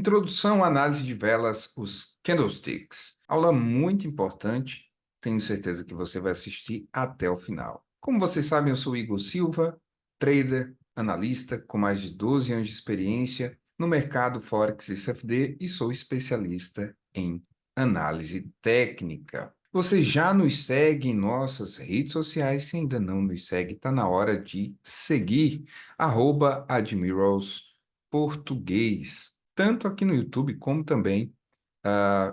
Introdução à análise de velas, os candlesticks. Aula muito importante, tenho certeza que você vai assistir até o final. Como vocês sabem, eu sou Igor Silva, trader, analista com mais de 12 anos de experiência no mercado Forex e CFD e sou especialista em análise técnica. Você já nos segue em nossas redes sociais? Se ainda não nos segue, está na hora de seguir, @admiralsportuguês, tanto aqui no YouTube como também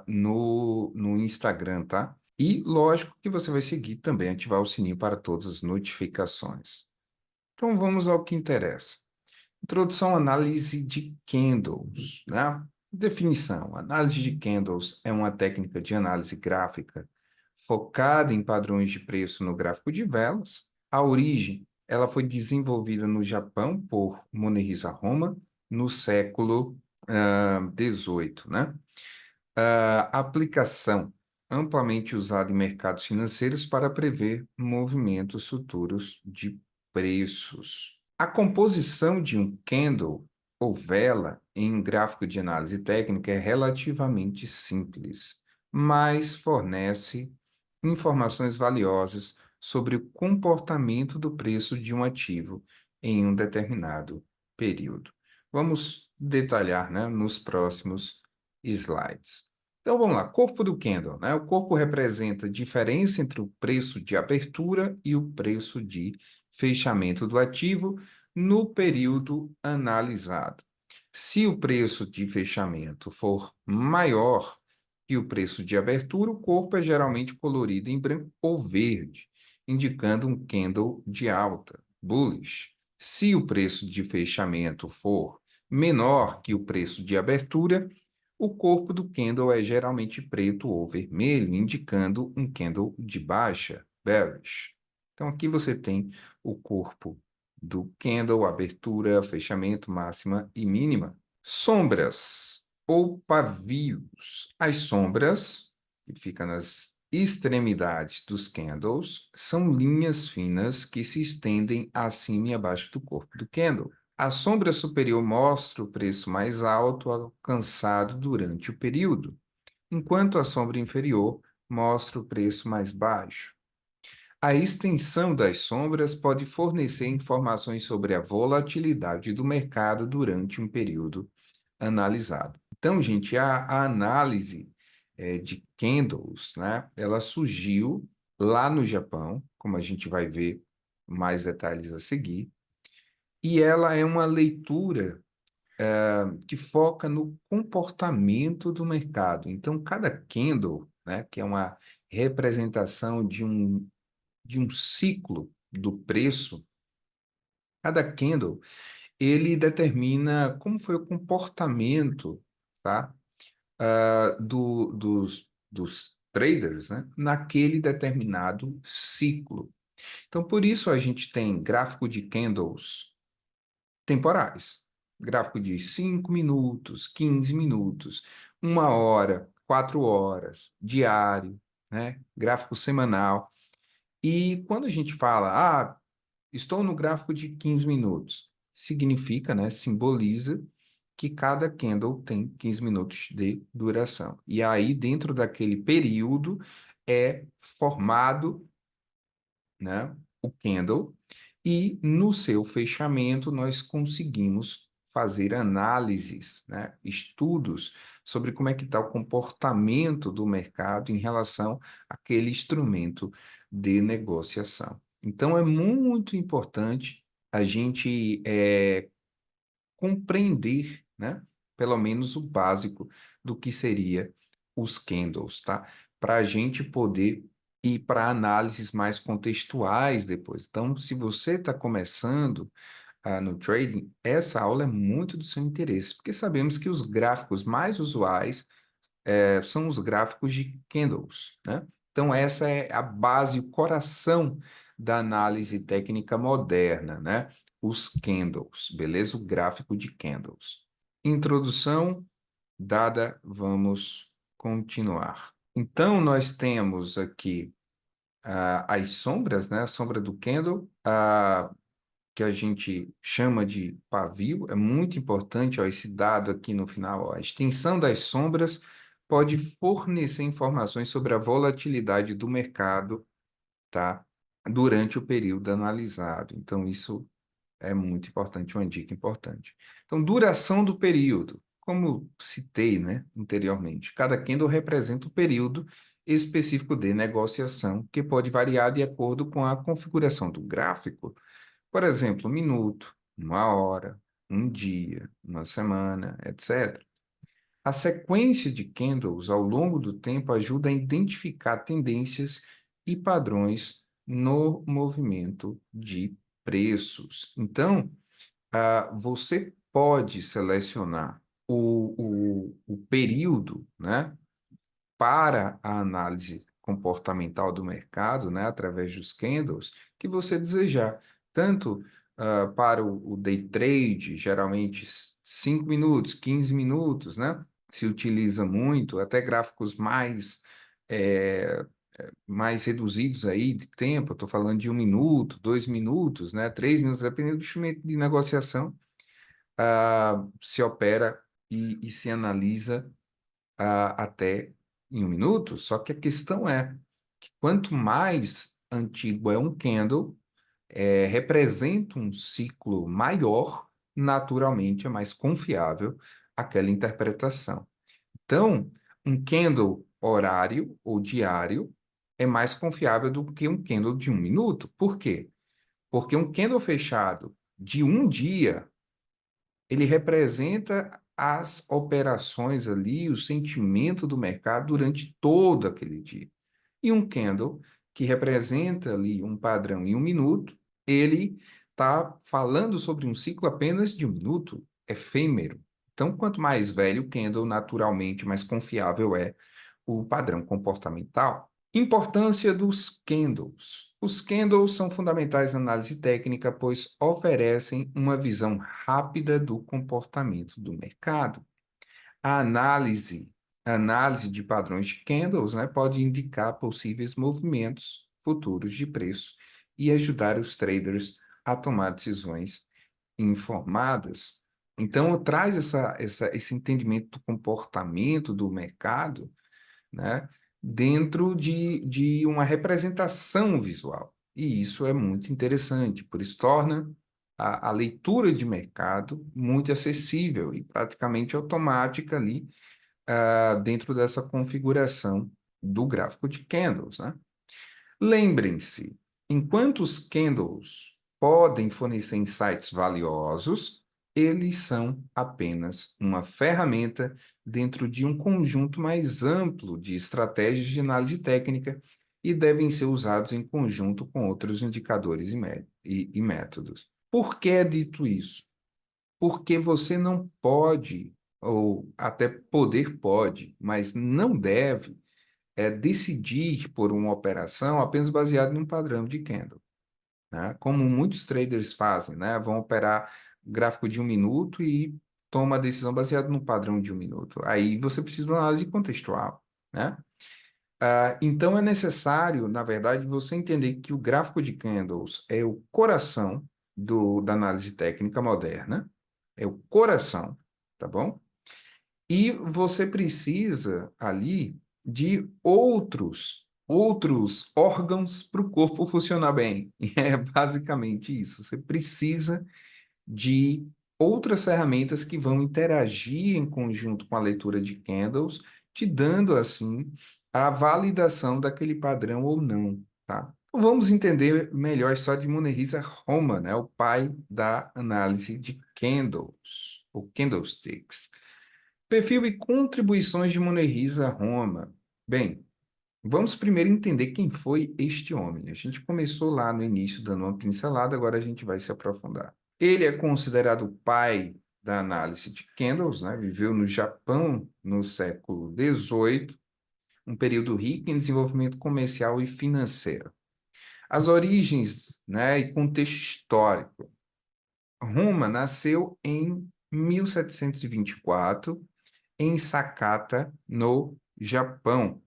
no Instagram, tá? E lógico que você vai seguir também, ativar o sininho para todas as notificações. Então vamos ao que interessa. Introdução à análise de candles, né? Definição: análise de candles é uma técnica de análise gráfica focada em padrões de preço no gráfico de velas. A origem, ela foi desenvolvida no Japão por Morihisa Honma no século XVIII, né? A aplicação amplamente usada em mercados financeiros para prever movimentos futuros de preços. A composição de um candle ou vela em gráfico de análise técnica é relativamente simples, mas fornece informações valiosas sobre o comportamento do preço de um ativo em um determinado período. Vamos detalhar, né, nos próximos slides. Então vamos lá, corpo do candle, né? O corpo representa a diferença entre o preço de abertura e o preço de fechamento do ativo no período analisado. Se o preço de fechamento for maior que o preço de abertura, o corpo é geralmente colorido em branco ou verde, indicando um candle de alta, bullish. Se o preço de fechamento for menor que o preço de abertura, o corpo do candle é geralmente preto ou vermelho, indicando um candle de baixa, bearish. Então, aqui você tem o corpo do candle, abertura, fechamento, máxima e mínima. Sombras ou pavios. As sombras, que ficam nas extremidades dos candles, são linhas finas que se estendem acima e abaixo do corpo do candle. A sombra superior mostra o preço mais alto alcançado durante o período, enquanto a sombra inferior mostra o preço mais baixo. A extensão das sombras pode fornecer informações sobre a volatilidade do mercado durante um período analisado. Então, gente, a análise de candles, né, ela surgiu lá no Japão, como a gente vai ver mais detalhes a seguir, e ela é uma leitura que foca no comportamento do mercado. Então, cada candle, né, que é uma representação de um ciclo do preço, cada candle, ele determina como foi o comportamento, tá, dos traders, né, naquele determinado ciclo. Então, por isso a gente tem gráfico de candles temporais. Gráfico de 5 minutos, 15 minutos, 1 hora, 4 horas, diário, né? Gráfico semanal. E quando a gente fala, estou no gráfico de 15 minutos, significa, né, simboliza que cada candle tem 15 minutos de duração. E aí, dentro daquele período, é formado, né, o candle, e no seu fechamento nós conseguimos fazer análises, né, estudos sobre como é que está o comportamento do mercado em relação àquele instrumento de negociação. Então é muito importante a gente compreender, né, pelo menos o básico do que seria os candles, tá? Para a gente poder ir para análises mais contextuais depois. Então, se você está começando no trading, essa aula é muito do seu interesse, porque sabemos que os gráficos mais usuais são os gráficos de candles, né? Então, essa é a base, o coração da análise técnica moderna, né? Os candles, beleza? O gráfico de candles. Introdução dada, vamos continuar. Então, nós temos aqui as sombras, né? A sombra do candle, que a gente chama de pavio, é muito importante, ó, esse dado aqui no final, ó, a extensão das sombras pode fornecer informações sobre a volatilidade do mercado, tá? Durante o período analisado. Então, isso é muito importante, uma dica importante. Então, duração do período. Como citei, né, anteriormente, cada candle representa o período específico de negociação, que pode variar de acordo com a configuração do gráfico. Por exemplo, um minuto, uma hora, um dia, uma semana, etc. A sequência de candles ao longo do tempo ajuda a identificar tendências e padrões no movimento de preços. Então, você pode selecionar o período, né, para a análise comportamental do mercado, né, através dos candles, que você desejar. Tanto para o day trade, geralmente 5 minutos, 15 minutos, né? Se utiliza muito, até gráficos eh, mais reduzidos aí de tempo, estou falando de 1 minuto, 2 minutos, né? 3 minutos, dependendo do instrumento de negociação, se opera e se analisa até em 1 minuto, só que a questão é que quanto mais antigo é um candle, representa um ciclo maior, naturalmente é mais confiável aquela interpretação. Então, um candle horário ou diário é mais confiável do que um candle de 1 minuto. Por quê? Porque um candle fechado de um dia ele representa as operações ali, o sentimento do mercado durante todo aquele dia. E um candle, que representa ali um padrão em 1 minuto, ele está falando sobre um ciclo apenas de 1 minuto, efêmero. Então, quanto mais velho o candle, naturalmente, mais confiável é o padrão comportamental. Importância dos candles. Os candles são fundamentais na análise técnica, pois oferecem uma visão rápida do comportamento do mercado. A análise de padrões de candles, né, pode indicar possíveis movimentos futuros de preço e ajudar os traders a tomar decisões informadas. Então, traz esse entendimento do comportamento do mercado, né, dentro de uma representação visual. E isso é muito interessante, por isso torna a leitura de mercado muito acessível e praticamente automática ali, dentro dessa configuração do gráfico de candles, né? Lembrem-se, enquanto os candles podem fornecer insights valiosos, eles são apenas uma ferramenta dentro de um conjunto mais amplo de estratégias de análise técnica e devem ser usados em conjunto com outros indicadores e métodos. Por que é dito isso? Porque você não pode, ou até poder pode, mas não deve decidir por uma operação apenas baseado em um padrão de candle, né? Como muitos traders fazem, né? Vão operar gráfico de 1 minuto e toma a decisão baseada no padrão de 1 minuto. Aí você precisa de uma análise contextual, né? Então é necessário, na verdade, você entender que o gráfico de candles é o coração da análise técnica moderna, é o coração, tá bom? E você precisa ali de outros órgãos para o corpo funcionar bem. E é basicamente isso. Você precisa de outras ferramentas que vão interagir em conjunto com a leitura de candles, te dando assim a validação daquele padrão ou não, tá? Então, vamos entender melhor a história de Munehisa Roma, né? O pai da análise de candles, ou candlesticks. Perfil e contribuições de Monerisa a Roma. Bem, vamos primeiro entender quem foi este homem. A gente começou lá no início dando uma pincelada, agora a gente vai se aprofundar. Ele é considerado o pai da análise de candles, né? Viveu no Japão no século XVIII, um período rico em desenvolvimento comercial e financeiro. As origens, né, e contexto histórico. Roma nasceu em 1724 em Sakata, no Japão.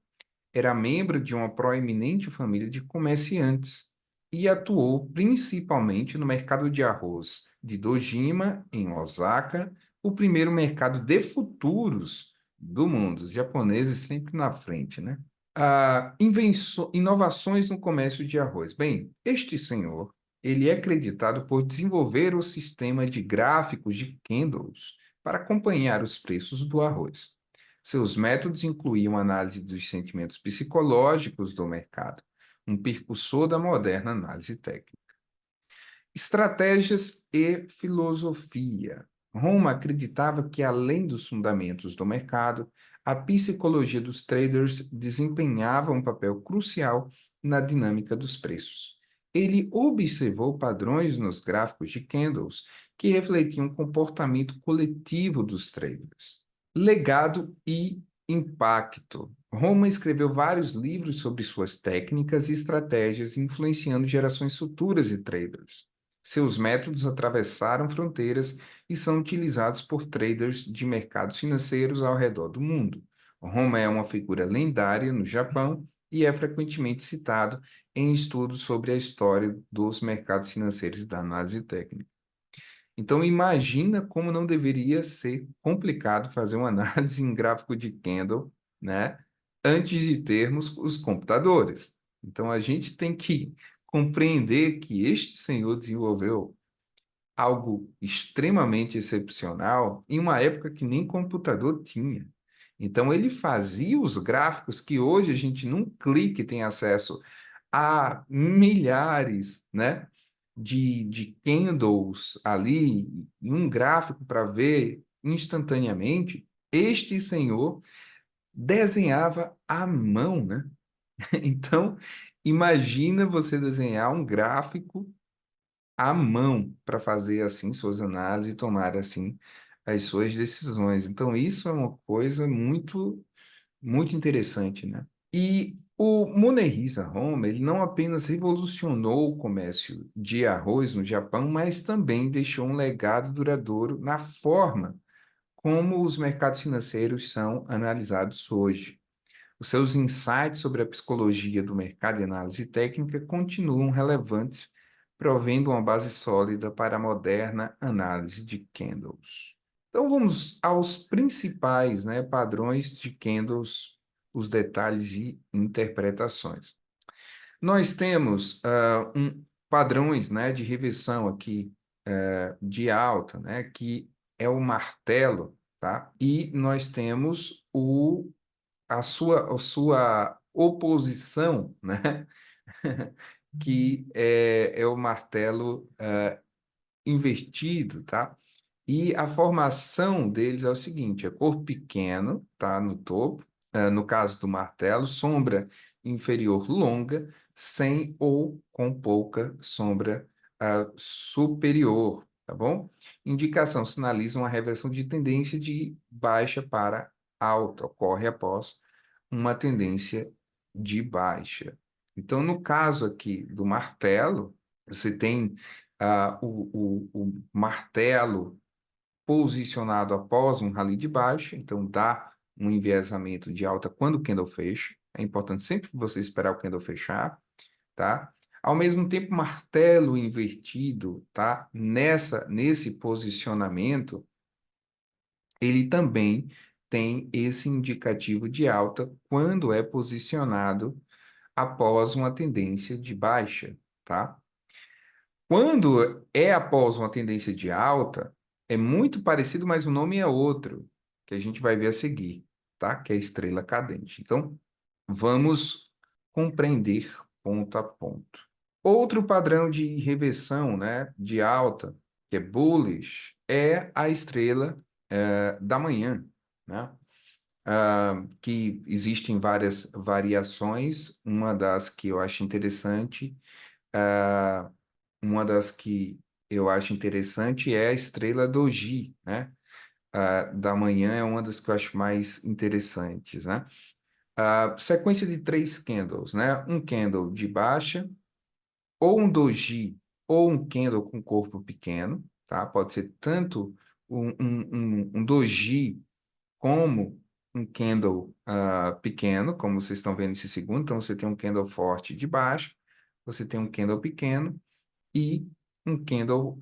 Era membro de uma proeminente família de comerciantes e atuou principalmente no mercado de arroz de Dojima, em Osaka, o primeiro mercado de futuros do mundo. Os japoneses sempre na frente, né? Inovações no comércio de arroz. Bem, este senhor, ele é acreditado por desenvolver o sistema de gráficos de candles para acompanhar os preços do arroz. Seus métodos incluíam análise dos sentimentos psicológicos do mercado, um percussor da moderna análise técnica. Estratégias e filosofia. Roma acreditava que, além dos fundamentos do mercado, a psicologia dos traders desempenhava um papel crucial na dinâmica dos preços. Ele observou padrões nos gráficos de candles que refletiam o comportamento coletivo dos traders. Legado e impacto. Roma escreveu vários livros sobre suas técnicas e estratégias, influenciando gerações futuras de traders. Seus métodos atravessaram fronteiras e são utilizados por traders de mercados financeiros ao redor do mundo. Roma é uma figura lendária no Japão e é frequentemente citado em estudos sobre a história dos mercados financeiros e da análise técnica. Então, imagina como não deveria ser complicado fazer uma análise em gráfico de candle, né, antes de termos os computadores. Então, a gente tem que compreender que este senhor desenvolveu algo extremamente excepcional em uma época que nem computador tinha. Então, ele fazia os gráficos que hoje a gente, num clique, tem acesso a milhares, né, de candles ali, em um gráfico para ver instantaneamente. Este senhor desenhava à mão, né? Então, imagina você desenhar um gráfico à mão para fazer assim suas análises e tomar assim as suas decisões. Então, isso é uma coisa muito interessante, né? E o Morihisa Home, ele não apenas revolucionou o comércio de arroz no Japão, mas também deixou um legado duradouro na forma como os mercados financeiros são analisados hoje. Os seus insights sobre a psicologia do mercado e análise técnica continuam relevantes, provendo uma base sólida para a moderna análise de candles. Então vamos aos principais, né, padrões de candles, os detalhes e interpretações. Nós temos padrões, né, de reversão aqui de alta, né, que é o martelo, tá? E nós temos a sua oposição, né? que é o martelo invertido, tá? E a formação deles é o seguinte: é cor pequeno, tá? No topo, no caso do martelo, sombra inferior longa, sem ou com pouca sombra superior, tá bom? Indicação sinaliza uma reversão de tendência de baixa para alta, ocorre após uma tendência de baixa. Então, no caso aqui do martelo, você tem o martelo posicionado após um rally de baixa, então dá um enviesamento de alta quando o candle fecha. É importante sempre você esperar o candle fechar, tá? Ao mesmo tempo, martelo invertido, tá? Nesse posicionamento, ele também tem esse indicativo de alta quando é posicionado após uma tendência de baixa, tá? Quando é após uma tendência de alta, é muito parecido, mas o nome é outro, que a gente vai ver a seguir, tá? Que é a estrela cadente. Então, vamos compreender ponto a ponto. Outro padrão de reversão, né, de alta, que é bullish, é a estrela da manhã, né? Que existem várias variações. Uma das que eu acho interessante, ah, uma das que eu acho interessante é a estrela doji, né? Da manhã é uma das que eu acho mais interessantes, né? Sequência de três candles, né? Um candle de baixa, ou um doji, ou um candle com corpo pequeno, tá? Pode ser tanto um doji como um candle pequeno, como vocês estão vendo esse segundo. Então, você tem um candle forte de baixa, você tem um candle pequeno e um candle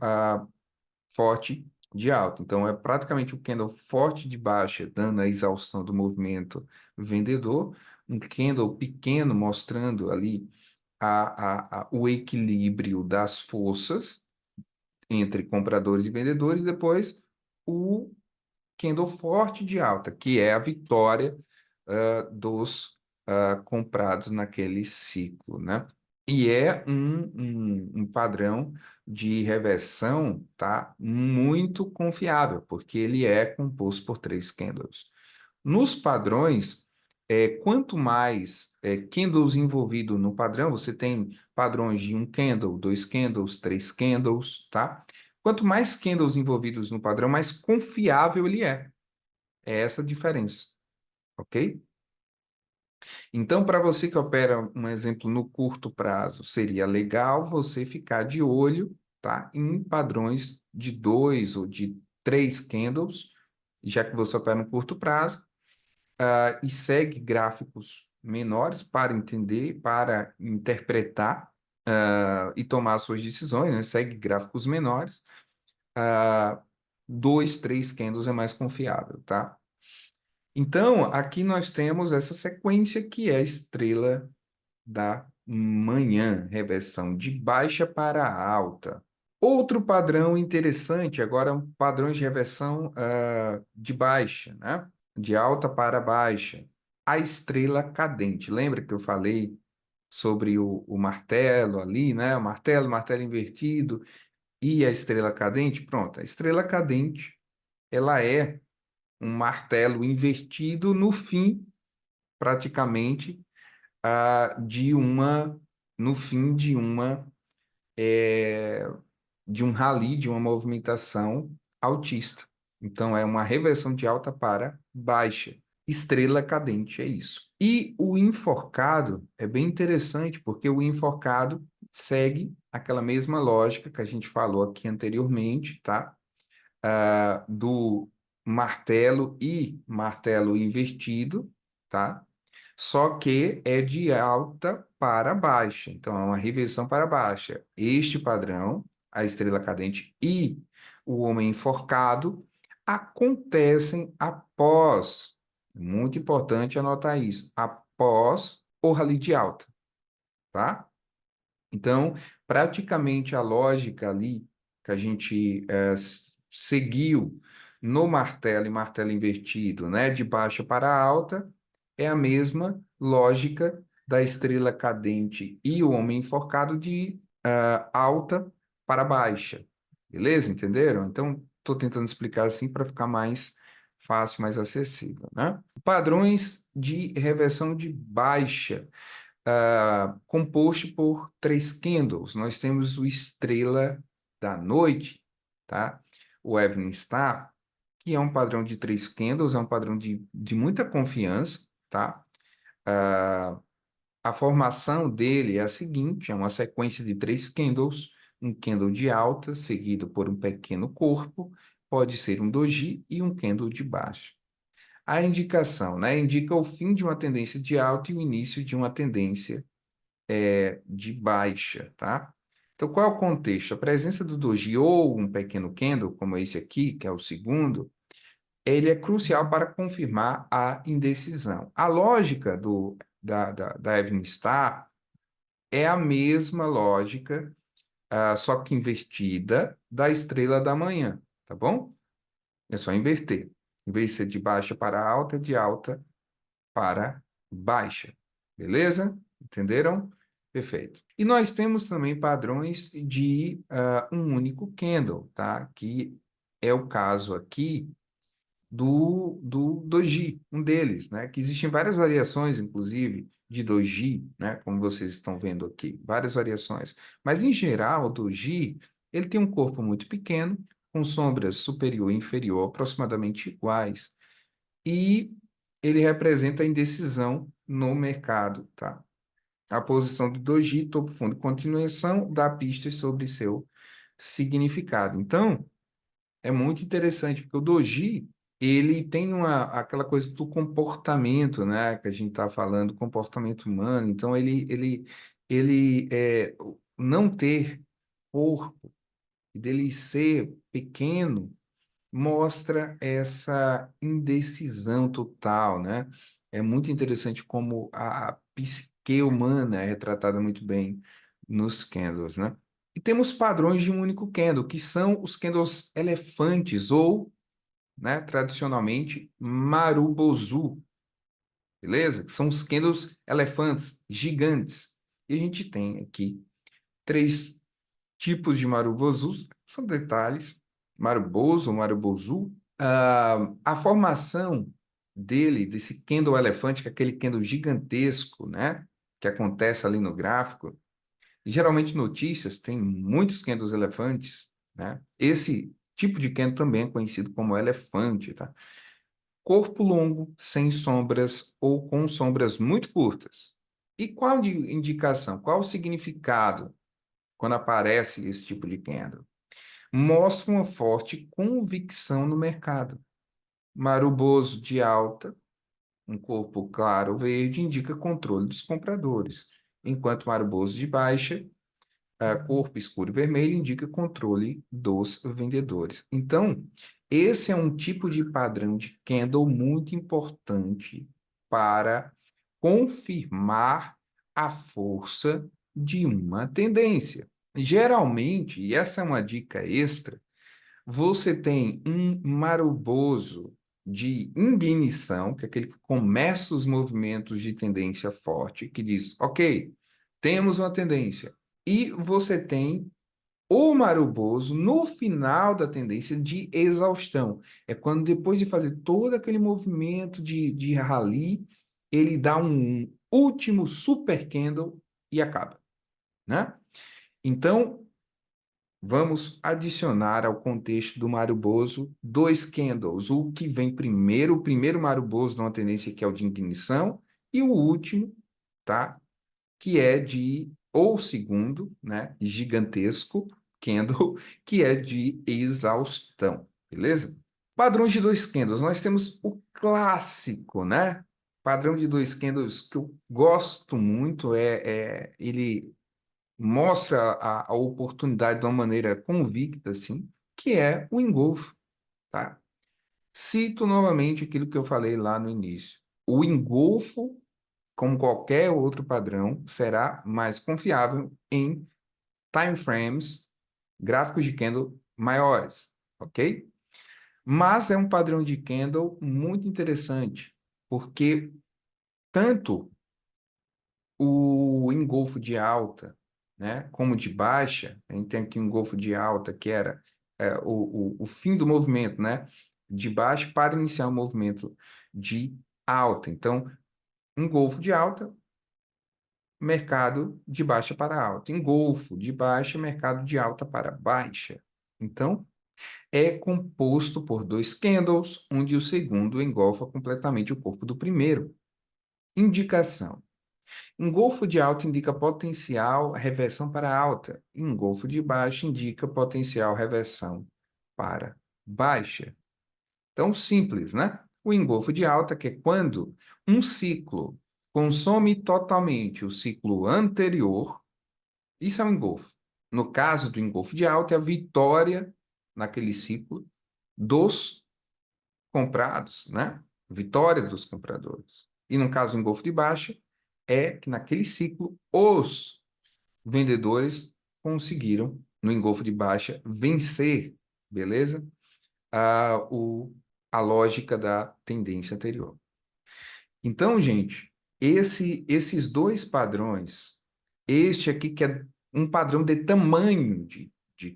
forte de alta. Então, é praticamente um candle forte de baixa, dando a exaustão do movimento vendedor, um candle pequeno mostrando ali o equilíbrio das forças entre compradores e vendedores, depois o candle forte de alta, que é a vitória dos comprados naquele ciclo, né? E é um padrão de reversão, tá? Muito confiável, porque ele é composto por três candles. Nos padrões, quanto mais candles envolvido no padrão, você tem padrões de um candle, dois candles, três candles, tá? Quanto mais candles envolvidos no padrão, mais confiável ele é. É essa a diferença, ok? Então, para você que opera, um exemplo, no curto prazo, seria legal você ficar de olho, tá? Em padrões de dois ou de três candles, já que você opera no curto prazo, e segue gráficos menores para entender, para interpretar, e tomar suas decisões, né? Segue gráficos menores. Dois, três candles é mais confiável, tá? Então, aqui nós temos essa sequência que é a estrela da manhã, reversão de baixa para alta. Outro padrão interessante, agora um padrão de reversão de baixa, né? De alta para baixa. A estrela cadente. Lembra que eu falei sobre o martelo ali, né? O martelo invertido e a estrela cadente? Pronto, a estrela cadente, ela é um martelo invertido no fim, praticamente, de uma, no fim é, de um rally, de uma movimentação altista. Então, é uma reversão de alta para baixa. Estrela cadente, é isso. E o enforcado é bem interessante, porque o enforcado segue aquela mesma lógica que a gente falou aqui anteriormente, tá? Do martelo e martelo invertido, tá? Só que é de alta para baixa, então é uma reversão para baixa. Este padrão, a estrela cadente e o homem enforcado, acontecem após, muito importante anotar isso, após o rally de alta, tá? Então, praticamente a lógica ali que a gente seguiu no martelo e martelo invertido, né, de baixa para alta, é a mesma lógica da estrela cadente e o homem enforcado de alta para baixa. Beleza? Entenderam? Então, estou tentando explicar assim para ficar mais fácil, mais acessível, né? Padrões de reversão de baixa composto por três candles. Nós temos o Estrela da Noite, tá? O Evening Star, que é um padrão de três candles, é um padrão de muita confiança, tá? A formação dele é a seguinte, é uma sequência de três candles, um candle de alta, seguido por um pequeno corpo, pode ser um doji e um candle de baixa. A indicação, né? Indica o fim de uma tendência de alta e o início de uma tendência de baixa, tá? Então, qual é o contexto? A presença do doji ou um pequeno candle, como esse aqui, que é o segundo, ele é crucial para confirmar a indecisão. A lógica da Evening Star é a mesma lógica, só que invertida, da estrela da manhã, tá bom? É só inverter. Em vez de ser de baixa para alta, é de alta para baixa. Beleza? Entenderam? Perfeito. E nós temos também padrões de um único candle, tá? Que é o caso aqui do doji, um deles, né? Que existem várias variações, inclusive, de doji, né? Como vocês estão vendo aqui, várias variações. Mas, em geral, o doji, ele tem um corpo muito pequeno, com sombras superior e inferior aproximadamente iguais, e ele representa a indecisão no mercado, tá? A posição do doji, topo, fundo e continuação dá pistas sobre seu significado. Então, é muito interessante, porque o doji, ele tem aquela coisa do comportamento, né? Que a gente está falando, comportamento humano. Então, não ter corpo e dele ser pequeno mostra essa indecisão total, né? É muito interessante como a psique humana é retratada muito bem nos candles, né? E temos padrões de um único candle, que são os candles elefantes ou, né, tradicionalmente, marubozu, beleza? Que são os candles elefantes gigantes. E a gente tem aqui três tipos de marubozu, são detalhes, maruboso ou marubozu. A formação dele, desse candle elefante, que é aquele candle gigantesco, né, que acontece ali no gráfico, geralmente notícias tem muitos candles elefantes, né? Esse tipo de candle também é conhecido como elefante, tá? Corpo longo, sem sombras ou com sombras muito curtas. E qual indicação, qual o significado quando aparece esse tipo de candle? Mostra uma forte convicção no mercado. Maruboso de alta, um corpo claro verde, indica controle dos compradores, enquanto maruboso de baixa, corpo escuro vermelho, indica controle dos vendedores. Então, esse é um tipo de padrão de candle muito importante para confirmar a força de uma tendência. Geralmente, e essa é uma dica extra, você tem um maruboso de ignição, que é aquele que começa os movimentos de tendência forte, que diz, ok, temos uma tendência. E você tem o maruboso no final da tendência de exaustão. É quando depois de fazer todo aquele movimento de rally, ele dá um último super candle e acaba, né? Então, vamos adicionar ao contexto do Mário Bozo dois candles. O que vem primeiro, o primeiro Mário Bozo de uma tendência que é o de ignição, e o último, tá? Que é ou segundo, né? Gigantesco candle, que é de exaustão, beleza? Padrões de dois candles. Nós temos o clássico, né? Padrão de dois candles que eu gosto muito, ele mostra a oportunidade de uma maneira convicta, assim, que é o engolfo, tá? Cito novamente aquilo que eu falei lá no início. O engolfo, como qualquer outro padrão, será mais confiável em time frames, gráficos de candle maiores, ok? Mas é um padrão de candle muito interessante, porque tanto o engolfo de alta, né, como de baixa, a gente tem aqui um engolfo de alta que era o fim do movimento, né, de baixa para iniciar o movimento de alta. Então, engolfo de alta, mercado de baixa para alta. Engolfo de baixa, mercado de alta para baixa. Então, é composto por dois candles, onde o segundo engolfa completamente o corpo do primeiro. Indicação. Engolfo de alta indica potencial reversão para alta. Engolfo de baixa indica potencial reversão para baixa. Então, simples, né? O engolfo de alta, que é quando um ciclo consome totalmente o ciclo anterior, isso é um engolfo. No caso do engolfo de alta, é a vitória naquele ciclo dos comprados, né? Vitória dos compradores. E no caso do engolfo de baixa, é que naquele ciclo os vendedores conseguiram, no engolfo de baixa, vencer, beleza? A, o, a lógica da tendência anterior. Então, gente, esses dois padrões, este aqui que é um padrão de tamanho de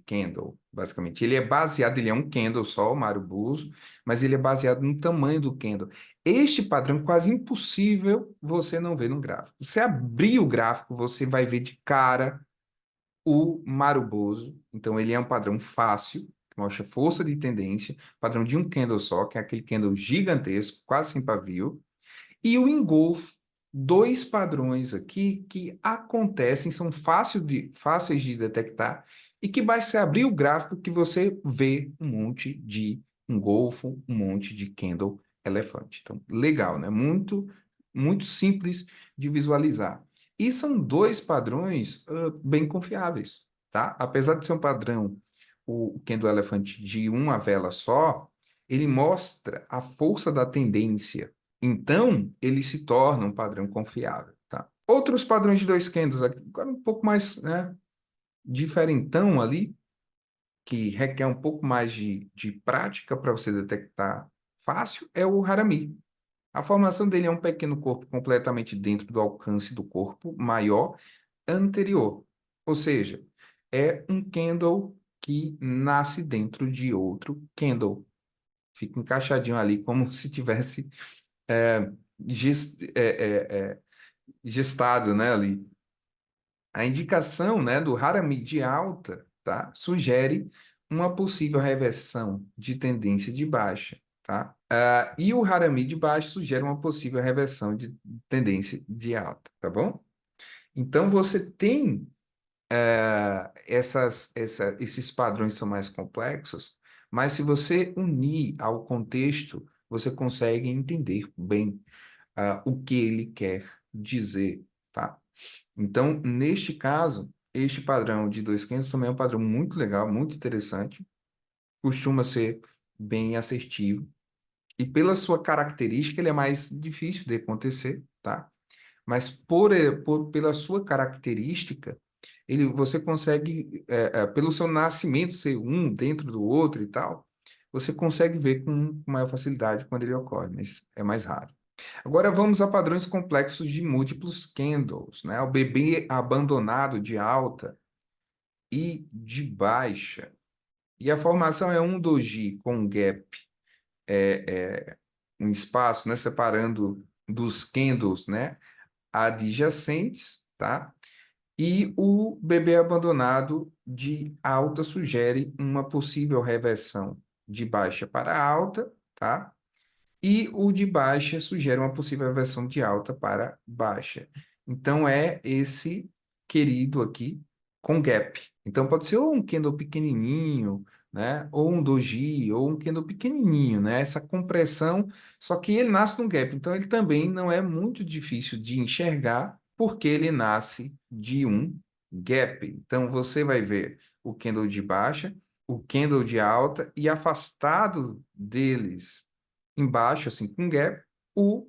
candle, basicamente. Ele é um candle só, o Marubozu, mas ele é baseado no tamanho do candle. Este padrão é quase impossível você não ver no gráfico. Você abrir o gráfico, você vai ver de cara o Marubozu. Então, ele é um padrão fácil, que mostra força de tendência, padrão de um candle só, que é aquele candle gigantesco, quase sem pavio. E o engolfo, dois padrões aqui que acontecem, são fáceis de detectar, e que basta você abrir o gráfico que você vê um monte de engolfo, um monte de candle elefante. Então, legal, né? Muito simples de visualizar. E são dois padrões bem confiáveis, tá? Apesar de ser um padrão, o Candle Elephant de uma vela só, ele mostra a força da tendência. Então, ele se torna um padrão confiável, tá? Outros padrões de dois candles, agora um pouco mais, né, diferentão ali, que requer um pouco mais de prática para você detectar fácil, é o Harami. A formação dele é um pequeno corpo completamente dentro do alcance do corpo maior anterior. Ou seja, é um candle que nasce dentro de outro candle. Fica encaixadinho ali como se tivesse é, gestado, né, ali. A indicação, né, do Harami de alta, tá, sugere uma possível reversão de tendência de baixa, tá? E o Harami de baixo sugere uma possível reversão de tendência de alta, tá bom? Então, você tem esses padrões são mais complexos, mas se você unir ao contexto, você consegue entender bem o que ele quer dizer, tá? Então, neste caso, este padrão de 2,500 também é um padrão muito legal, muito interessante, costuma ser bem assertivo, e pela sua característica, ele é mais difícil de acontecer, tá? Mas pela sua característica, você consegue, pelo seu nascimento ser um dentro do outro e tal, você consegue ver com maior facilidade quando ele ocorre, mas é mais raro. Agora vamos a padrões complexos de múltiplos candles, né? O bebê abandonado de alta e de baixa. E a formação é um doji com um gap, um espaço, né? Separando dos candles, né? Adjacentes, tá? E o bebê abandonado de alta sugere uma possível reversão de baixa para alta, tá? E o de baixa sugere uma possível versão de alta para baixa. Então, é esse querido aqui com gap. Então, pode ser ou um candle pequenininho, né? Ou um doji, ou um candle pequenininho, né? Essa compressão, só que ele nasce no gap. Então, ele também não é muito difícil de enxergar, porque ele nasce de um gap. Então, você vai ver o candle de baixa, o candle de alta, e afastado deles embaixo, assim, com gap, o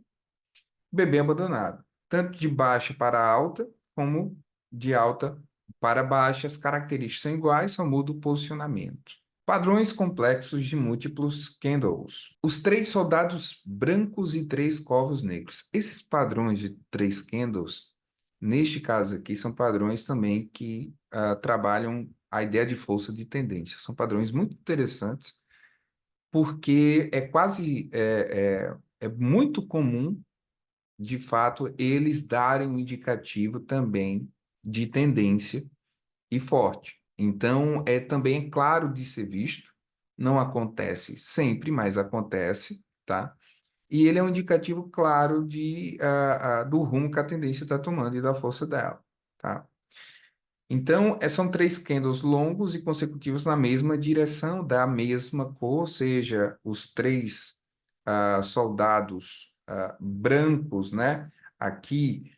bebê abandonado. Tanto de baixa para alta, como de alta para baixa. As características são iguais, só muda o posicionamento. Padrões complexos de múltiplos candles. Os três soldados brancos e três corvos negros. Esses padrões de três candles, neste caso aqui, são padrões também que trabalham a ideia de força de tendência. São padrões muito interessantes porque é muito comum, de fato, eles darem um indicativo também de tendência e forte. Então, também é claro de ser visto, não acontece sempre, mas acontece, tá? E ele é um indicativo claro do rumo que a tendência está tomando e da força dela, tá? Então, são três candles longos e consecutivos na mesma direção, da mesma cor, ou seja, os três soldados brancos, né? Aqui,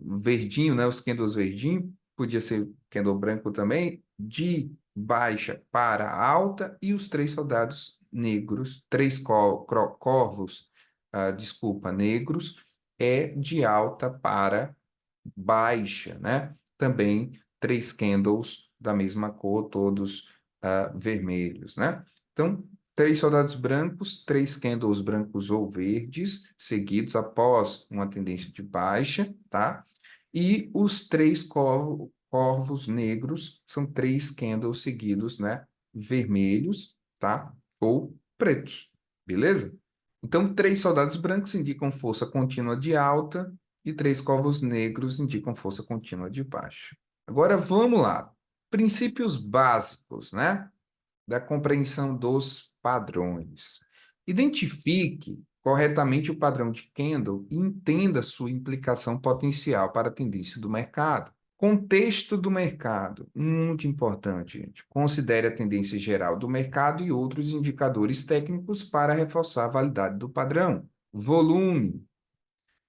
verdinho, né? Os candles verdinho, podia ser candle branco também, de baixa para alta, e os três soldados negros, três corvos, desculpa, negros, é de alta para baixa, né? Também três candles da mesma cor, todos vermelhos, né? Então, três soldados brancos, três candles brancos ou verdes, seguidos após uma tendência de baixa, tá? E os três corvos negros são três candles seguidos, né? Vermelhos, tá? Ou pretos, beleza? Então, três soldados brancos indicam força contínua de alta e três corvos negros indicam força contínua de baixa. Agora, vamos lá. Princípios básicos, né? Da compreensão dos padrões. Identifique corretamente o padrão de Kendall e entenda sua implicação potencial para a tendência do mercado. Contexto do mercado, muito importante, gente. Considere a tendência geral do mercado e outros indicadores técnicos para reforçar a validade do padrão. Volume.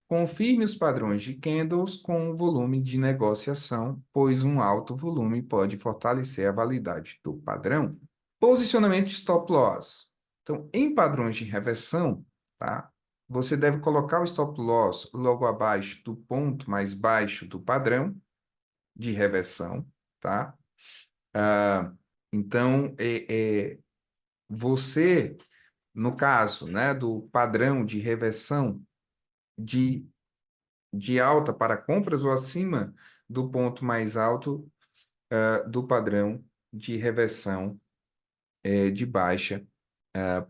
Confirme os padrões de candles com o volume de negociação, pois um alto volume pode fortalecer a validade do padrão. Posicionamento de stop loss. Então, em padrões de reversão, tá? Você deve colocar o stop loss logo abaixo do ponto mais baixo do padrão de reversão, tá? Então, você, no caso, né, do padrão de reversão de alta para compras ou acima do ponto mais alto do padrão de reversão de baixa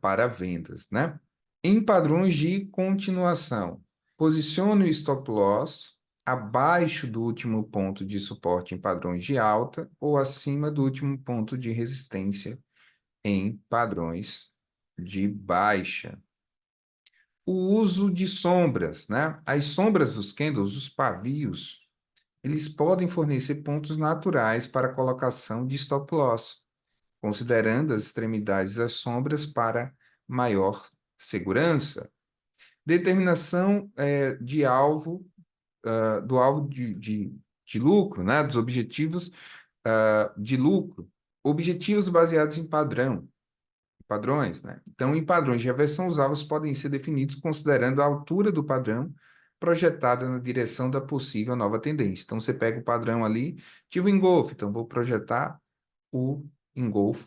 para vendas, né? Em padrões de continuação, posicione o stop loss abaixo do último ponto de suporte em padrões de alta ou acima do último ponto de resistência em padrões de baixa. O uso de sombras, né? As sombras dos candles, os pavios, eles podem fornecer pontos naturais para a colocação de stop loss, considerando as extremidades das sombras para maior segurança. Determinação de alvo, do alvo de lucro, né? Dos objetivos de lucro. Objetivos baseados em padrões, né? Então, em padrões de reversão, os alvos podem ser definidos considerando a altura do padrão projetada na direção da possível nova tendência. Então, você pega o padrão ali, tive o engolfo, então vou projetar o engolfo,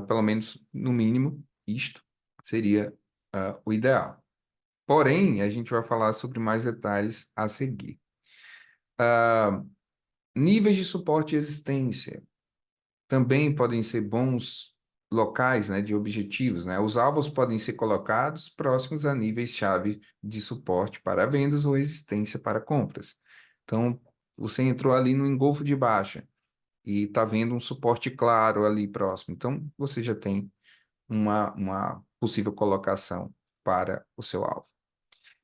pelo menos no mínimo, isto seria o ideal. Porém, a gente vai falar sobre mais detalhes a seguir. Níveis de suporte e resistência também podem ser bons locais, né, de objetivos, né? Os alvos podem ser colocados próximos a níveis-chave de suporte para vendas ou resistência para compras. Então, você entrou ali no engolfo de baixa e está vendo um suporte claro ali próximo. Então, você já tem uma possível colocação para o seu alvo.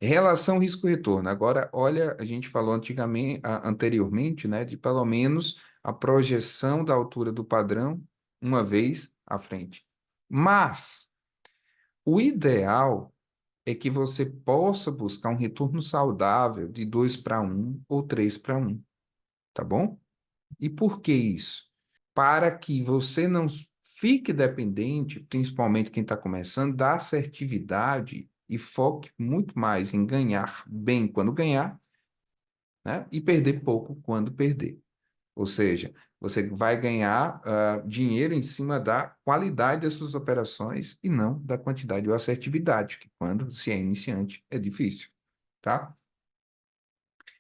Relação risco-retorno. Agora, olha, a gente falou anteriormente, né, de pelo menos a projeção da altura do padrão uma vez à frente. Mas o ideal é que você possa buscar um retorno saudável de 2 para 1 ou 3 para 1, tá bom? E por que isso? Para que você não fique dependente, principalmente quem está começando, da assertividade e foque muito mais em ganhar bem quando ganhar, né? E perder pouco quando perder. Ou seja, você vai ganhar dinheiro em cima da qualidade das suas operações e não da quantidade ou assertividade, que quando se é iniciante é difícil, tá?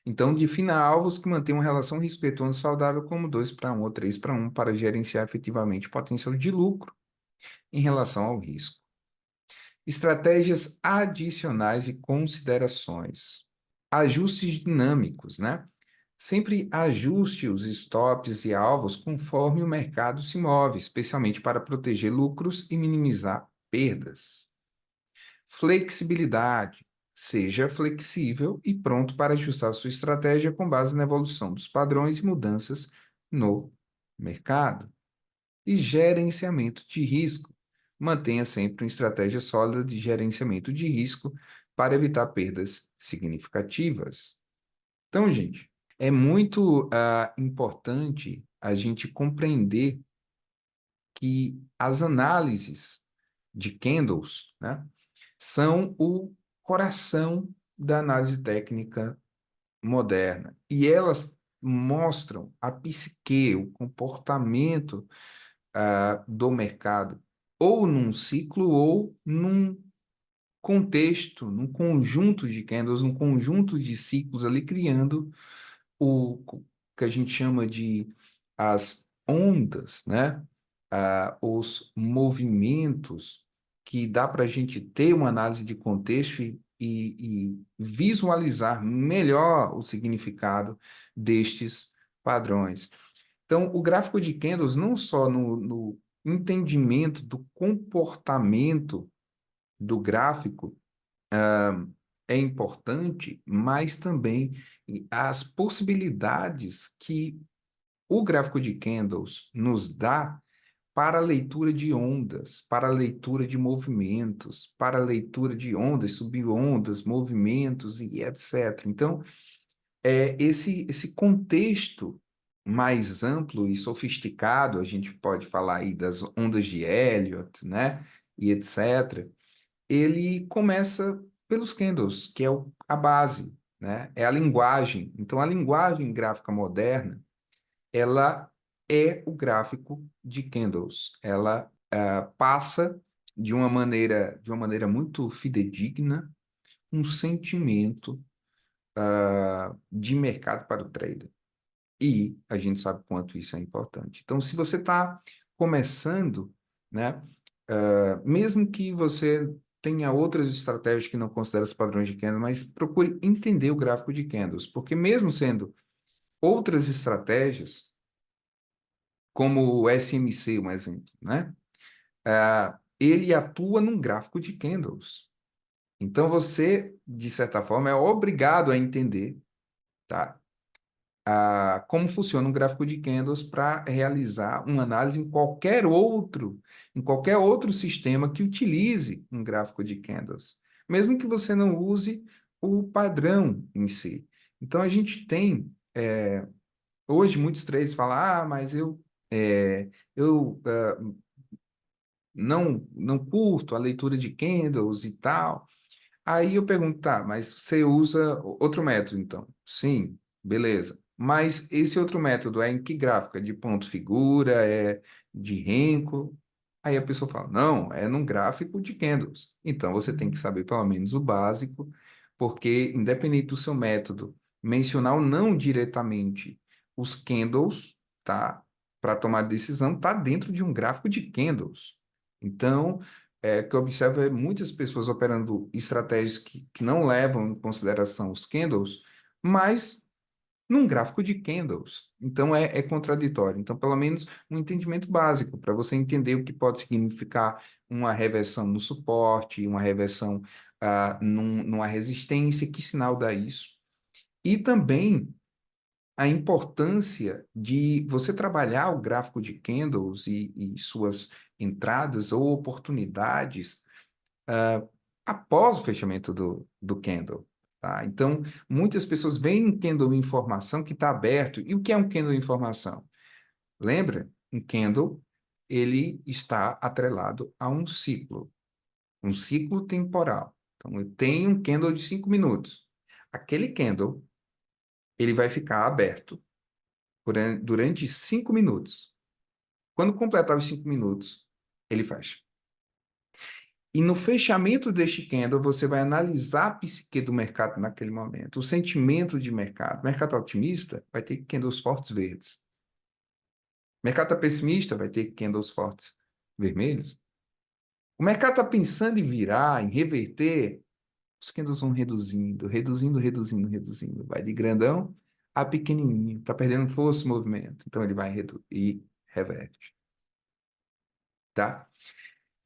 Então, defina alvos que mantenham uma relação risco-retorno saudável como 2 para 1 ou 3 para 1 para gerenciar efetivamente o potencial de lucro em relação ao risco. Estratégias adicionais e considerações. Ajustes dinâmicos, né? Sempre ajuste os stops e alvos conforme o mercado se move, especialmente para proteger lucros e minimizar perdas. Flexibilidade. Seja flexível e pronto para ajustar sua estratégia com base na evolução dos padrões e mudanças no mercado. E gerenciamento de risco. Mantenha sempre uma estratégia sólida de gerenciamento de risco para evitar perdas significativas. Então, gente, é muito importante a gente compreender que as análises de candles, né, são o coração da análise técnica moderna. E elas mostram a psique, o comportamento do mercado, ou num ciclo, ou num contexto, num conjunto de candles, num conjunto de ciclos ali, criando o que a gente chama de as ondas, né? Os movimentos que dá para a gente ter uma análise de contexto e visualizar melhor o significado destes padrões. Então, o gráfico de candles, não só no entendimento do comportamento do gráfico, é importante, mas também as possibilidades que o gráfico de candles nos dá para a leitura de ondas, para a leitura de movimentos, para a leitura de ondas, subondas, movimentos e etc. Então, esse contexto mais amplo e sofisticado, a gente pode falar aí das ondas de Elliott, né, e etc., ele começa pelos candles, que é a base, né, é a linguagem. Então, a linguagem gráfica moderna, ela é o gráfico de candles. Ela passa de uma maneira muito fidedigna, um sentimento de mercado para o trader. E a gente sabe quanto isso é importante. Então, se você está começando, né, mesmo que você tenha outras estratégias que não consideram os padrões de candle, mas procure entender o gráfico de candles, porque mesmo sendo outras estratégias, como o SMC, um exemplo, né, ele atua num gráfico de candles. Então, você, de certa forma, é obrigado a entender, tá? Como funciona um gráfico de candles para realizar uma análise em qualquer outro sistema que utilize um gráfico de candles, mesmo que você não use o padrão em si. Então a gente tem hoje muitos traders falam, mas eu não curto a leitura de candles e tal. Aí eu pergunto, tá, mas você usa outro método, então? Sim, beleza. Mas esse outro método é em que gráfico? É de ponto figura? É de renko? Aí a pessoa fala, não, é num gráfico de candles. Então você tem que saber pelo menos o básico, porque independente do seu método, mencionar ou não diretamente os candles, tá? Para tomar decisão, tá dentro de um gráfico de candles. Então, que eu observo é muitas pessoas operando estratégias que não levam em consideração os candles, mas num gráfico de candles. Então, é contraditório. Então, pelo menos um entendimento básico, para você entender o que pode significar uma reversão no suporte, uma reversão numa resistência, que sinal dá isso. E também a importância de você trabalhar o gráfico de candles e suas entradas ou oportunidades após o fechamento do candle. Tá? Então, muitas pessoas veem um candle informação que está aberto. E o que é um candle informação? Lembra? Um candle, ele está atrelado a um ciclo temporal. Então, eu tenho um candle de 5 minutos. Aquele candle, ele vai ficar aberto durante 5 minutos. Quando completar os 5 minutos, ele fecha. E no fechamento deste candle, você vai analisar a psique do mercado naquele momento, o sentimento de mercado. O mercado otimista vai ter candles fortes verdes. O mercado está pessimista, vai ter candles fortes vermelhos. O mercado está pensando em virar, em reverter, os candles vão reduzindo, reduzindo, reduzindo, reduzindo. Vai de grandão a pequenininho. Está perdendo força o movimento. Então, ele vai reduzir e reverte. Tá?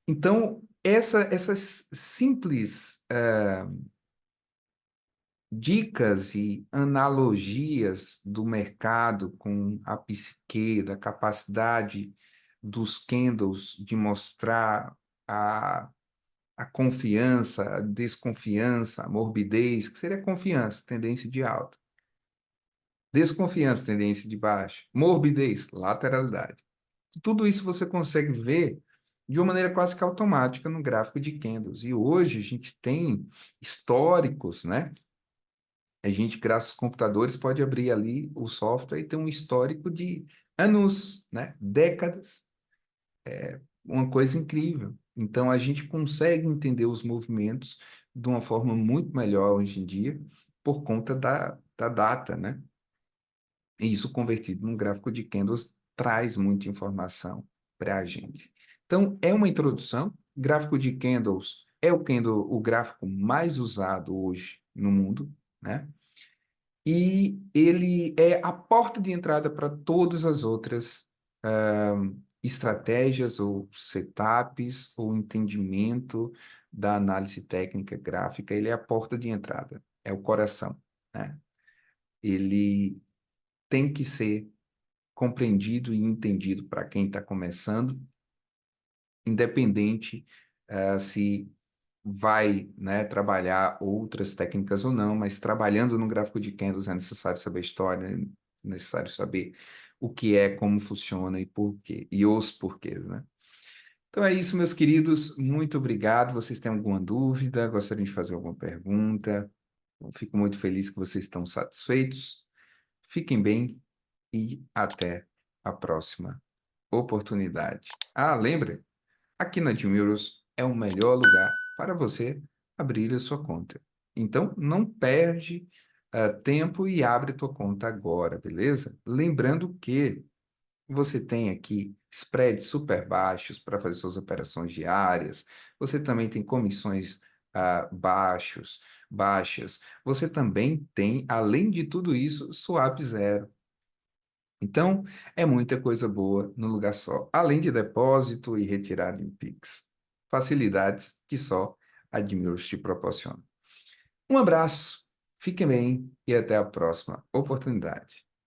Então, essas simples dicas e analogias do mercado com a psique, da capacidade dos candles de mostrar a, a confiança, a desconfiança, a morbidez, que seria confiança, tendência de alta. Desconfiança, tendência de baixa. Morbidez, lateralidade. Tudo isso você consegue ver de uma maneira quase que automática no gráfico de candles. E hoje a gente tem históricos, né? A gente, graças aos computadores, pode abrir ali o software e ter um histórico de anos, né? Décadas, uma coisa incrível. Então, a gente consegue entender os movimentos de uma forma muito melhor hoje em dia, por conta da data, né? E isso convertido num gráfico de candles traz muita informação para a gente. Então, é uma introdução. Gráfico de candles é o gráfico mais usado hoje no mundo, né? E ele é a porta de entrada para todas as outras estratégias ou setups ou entendimento da análise técnica gráfica. Ele é a porta de entrada, é o coração, né? Ele tem que ser compreendido e entendido para quem está começando, independente se vai, né, trabalhar outras técnicas ou não, mas trabalhando no gráfico de candles é necessário saber história, é necessário saber o que é, como funciona e por quê, e os porquês, né? Então é isso, meus queridos. Muito obrigado. Vocês têm alguma dúvida? Gostariam de fazer alguma pergunta? Eu fico muito feliz que vocês estão satisfeitos. Fiquem bem e até a próxima oportunidade. Ah, lembre, aqui na Jumiros é o melhor lugar para você abrir a sua conta. Então, não perde tempo e abre tua conta agora, beleza? Lembrando que você tem aqui spreads super baixos para fazer suas operações diárias. Você também tem comissões baixas. Você também tem, além de tudo isso, swap zero. Então, é muita coisa boa no lugar só, além de depósito e retirada em Pix. Facilidades que só a Admiros te proporciona. Um abraço, fiquem bem e até a próxima oportunidade.